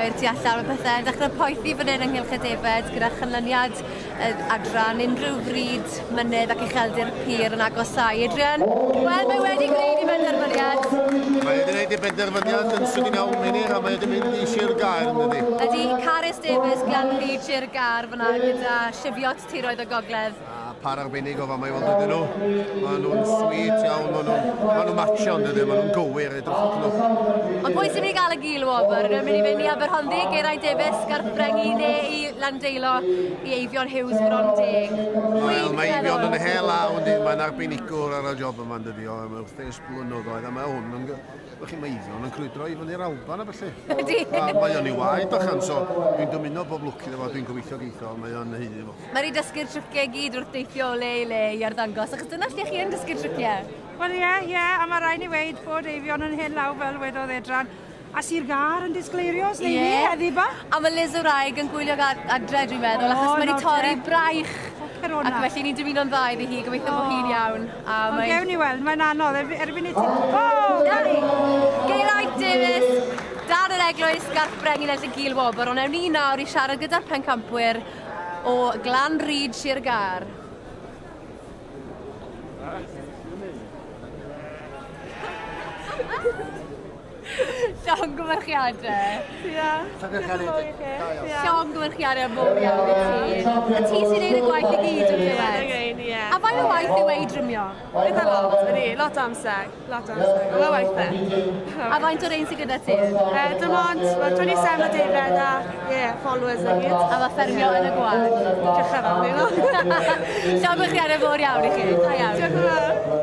i'r tu allan o pethau. Dechrau poethi fan hyn ynghylch y defed gyda chanlyniad adran unrhyw frid, mynydd ac ucheldir pyr yn agosau. Adrian, wel, mae wedi gwneud i benderfyniad. Mae wedi gwneud i benderfyniad yn sydyn iawn munud a mae wedi mynd i Sir Gaer yn dydi. Ydy Carys Davies gan Rhyd Sir Gaer fyna gyda shifiot tiroedd o gogledd. Par arbennig o fama i weld ydyn nhw. Maen nhw'n sweet iawn, maen nhw'n matcho yn dydyn, maen nhw'n gywir i drwch nhw. Ond pwy sy'n mynd i gael y gil wobr? Rwy'n mynd i fynd i Aberhonddu, Geraint Davies, Garthbrengi neu i Landeilo i Eifion Hughes bron deg. Wel, mae Eifion yn hel law, mae'n arbenigwr ar y job yma yn dydi, o wrth eis blynyddoedd, a mae hwn yn... Mae Eifion yn crwydro i fyny'r Alban a felly. Ydy. Mae o'n i waed achan, so dwi'n dymuno bob lwc iddo fo, dwi'n gobeithio geithio, mae o'n heiddi fo. Mae'n ei dysgu'r trwciau gyd wrth deithio o le i le i arddangos, achos dyna lle chi yn dysgu'r trwciau? Wel ie, a mae rhaid ni weid bod Eifion yn hyn law fel wedodd Edran. A Sir Gaer yn disgleirio, os neu ni, eddi ba? A mae Liz Wraig yn gwylio adre, dwi'n meddwl, achos mae wedi torri braich. Ac felly ni'n dymuno'n dda iddi hi, gobeithio bod hi'n iawn. Ond gewn ni weld, mae'n anodd, erbyn i ti... Dari! Geraint Davies, dan yr eglwys Garthbrengi nes y gil wobr, ond ewn ni nawr i siarad gyda'r pencampwyr o Glan Rhyd Sir Gaer. Llong gymrchiadau. Llong gymrchiadau mor iawn i ti. A ti sy'n neud y gwaith i gyd yn ddiwedd. A faint o waith i wei drymio? Eitha lot, ydy. Lot o amser. Mae waithau. A faint o'r ein sy'n gyda ti? Dim ond, 27 o defed a followers a gyd. A mae ffermio yn y gwad. Cychaf am ni, no? Llong gymrchiadau mor iawn i chi. Da iawn. Diolch yn fawr.